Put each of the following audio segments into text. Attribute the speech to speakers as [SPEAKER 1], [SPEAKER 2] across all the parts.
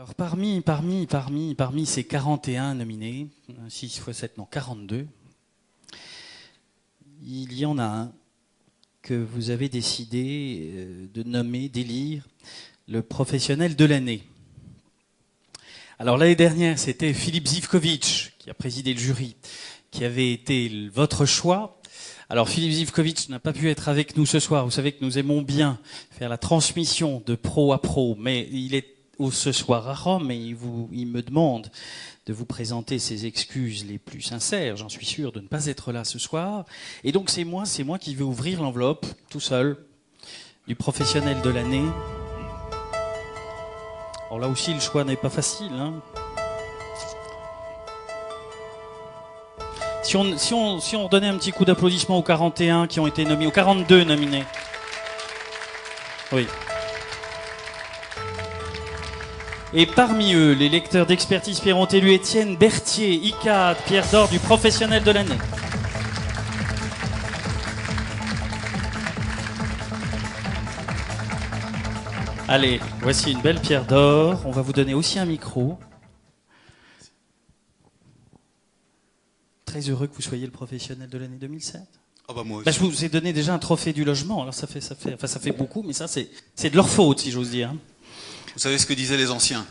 [SPEAKER 1] Alors parmi ces 41 nominés, 6 x 7, non, 42, il y en a un que vous avez décidé de nommer, d'élire, le professionnel de l'année. Alors l'année dernière, c'était Filip Zivkovic qui a présidé le jury, qui avait été votre choix. Alors Filip Zivkovic n'a pas pu être avec nous ce soir. Vous savez que nous aimons bien faire la transmission de pro à pro, mais il est ce soir à Rome et il me demande de vous présenter ses excuses les plus sincères. J'en suis sûr de ne pas être là ce soir. Et donc c'est moi qui vais ouvrir l'enveloppe, tout seul, du professionnel de l'année. Alors là aussi, le choix n'est pas facile, hein. Si on donnait un petit coup d'applaudissement aux 41 qui ont été nominés, aux 42 nominés. Oui. Et parmi eux, les lecteurs d'Expertise Pierre ont élu Étienne Berthier, ICAD, Pierre d'or du professionnel de l'année. Allez, voici une belle pierre d'or. On va vous donner aussi un micro. Très heureux que vous soyez le professionnel de l'année 2007.
[SPEAKER 2] Ah bah moi aussi.
[SPEAKER 1] Je vous ai donné déjà un trophée du logement. Alors ça fait beaucoup, mais ça c'est de leur faute, si j'ose dire.
[SPEAKER 2] Vous savez ce que disaient les anciens?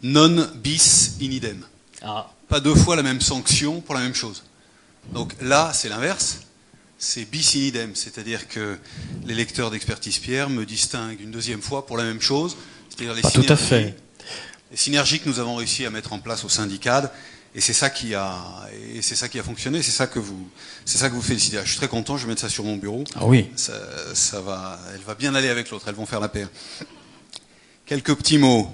[SPEAKER 2] Non bis in idem.
[SPEAKER 1] Ah.
[SPEAKER 2] Pas deux fois la même sanction pour la même chose. Donc là, c'est l'inverse. C'est bis in idem. C'est-à-dire que les lecteurs d'Expertise Pierre me distinguent une deuxième fois pour la même chose. C'est-à-dire les synergies que nous avons réussi à mettre en place au syndicat. Et c'est ça qui a fonctionné. C'est ça que vous félicitez. Je suis très content. Je vais mettre ça sur mon bureau.
[SPEAKER 1] Ah oui.
[SPEAKER 2] Elle va bien aller avec l'autre. Elles vont faire la paire. Quelques petits mots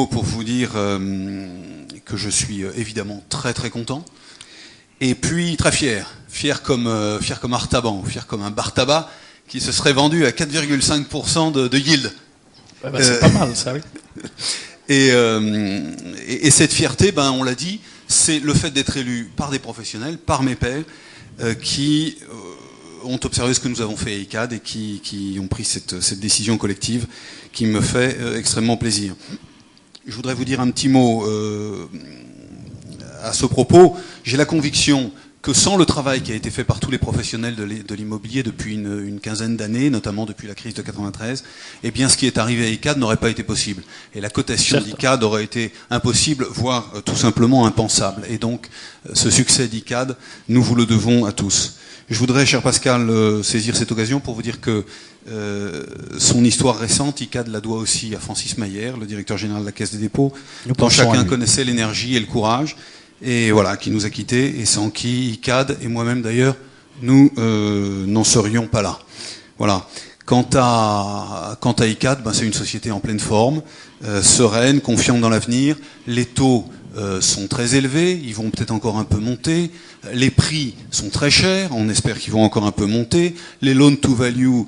[SPEAKER 2] pour vous dire que je suis évidemment très très content et puis très fier comme Artaban, fier comme un bar tabac qui se serait vendu à 4,5% de yield.
[SPEAKER 1] Ouais, c'est pas mal ça, oui.
[SPEAKER 2] Et cette fierté, on l'a dit, c'est le fait d'être élu par des professionnels, par mes pairs, qui ont observé ce que nous avons fait à ICAD et qui ont pris cette décision collective qui me fait extrêmement plaisir. Je voudrais vous dire un petit mot à ce propos. J'ai la conviction que sans le travail qui a été fait par tous les professionnels de l'immobilier depuis une quinzaine d'années, notamment depuis la crise de 93, eh bien ce qui est arrivé à ICAD n'aurait pas été possible. Et la cotation d'ICAD aurait été impossible, voire tout simplement impensable. Et donc ce succès d'ICAD, nous vous le devons à tous. Je voudrais, cher Pascal, saisir cette occasion pour vous dire que son histoire récente, ICAD la doit aussi à Francis Mayer, le directeur général de la Caisse des dépôts, dont chacun connaissait l'énergie et le courage, et voilà, qui nous a quittés, et sans qui ICAD, et moi-même d'ailleurs, nous n'en serions pas là. Voilà. Quant à ICAD, c'est une société en pleine forme, sereine, confiante dans l'avenir. Les taux sont très élevés, ils vont peut-être encore un peu monter. Les prix sont très chers, on espère qu'ils vont encore un peu monter. Les loan to value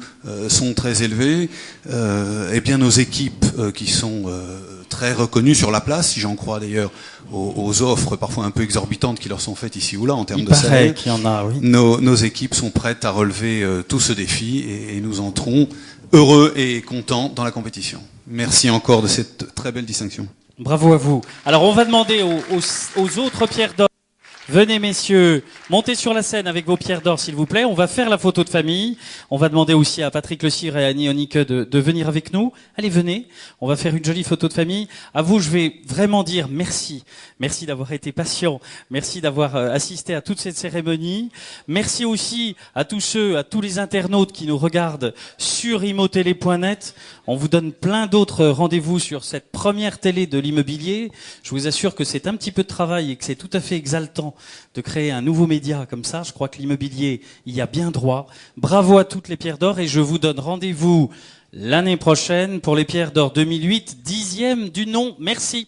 [SPEAKER 2] sont très élevés. Eh bien, nos équipes qui sont très reconnues sur la place, si j'en crois d'ailleurs aux offres parfois un peu exorbitantes qui leur sont faites ici ou là en termes de salaire,
[SPEAKER 1] qu'il y en a, oui.
[SPEAKER 2] Nos équipes sont prêtes à relever tout ce défi et nous entrons heureux et contents dans la compétition. Merci encore de cette très belle distinction.
[SPEAKER 1] Bravo à vous. Alors on va demander aux autres pierres d'or. Venez messieurs, montez sur la scène avec vos pierres d'or s'il vous plaît. On va faire la photo de famille. On va demander aussi à Patrick Le Cire et à Annie Honnicke de venir avec nous. Allez, venez. On va faire une jolie photo de famille. À vous, je vais vraiment dire merci. Merci d'avoir été patient. Merci d'avoir assisté à toute cette cérémonie. Merci aussi à tous les internautes qui nous regardent sur immotélé.net. On vous donne plein d'autres rendez-vous sur cette première télé de l'immobilier. Je vous assure que c'est un petit peu de travail et que c'est tout à fait exaltant de créer un nouveau média comme ça. Je crois que l'immobilier y a bien droit. Bravo à toutes les pierres d'or et je vous donne rendez-vous l'année prochaine pour les pierres d'or 2008, 10e du nom. Merci.